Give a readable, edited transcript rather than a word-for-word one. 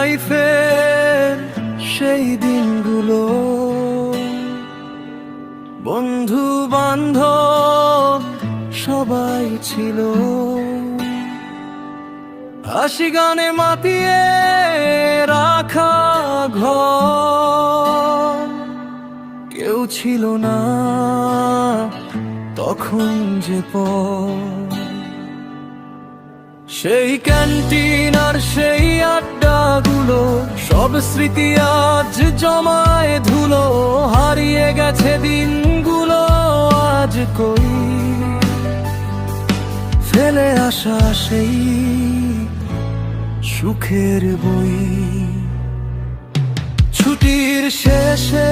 লাইফের সেই দিনগুলো, বন্ধু বান্ধব সবাই ছিল, হাসি গানে মাতিয়ে রাখা ঘর। কেউ ছিল না তখন যে সেই ক্যান্টিন আর সেই আড্ডাগুলো, সব স্মৃতি আজ জমায় ধুলো। হারিয়ে গেছে দিনগুলো আজ কই, ফেলে আসা সেই সুখের বই। ছুটির শেষে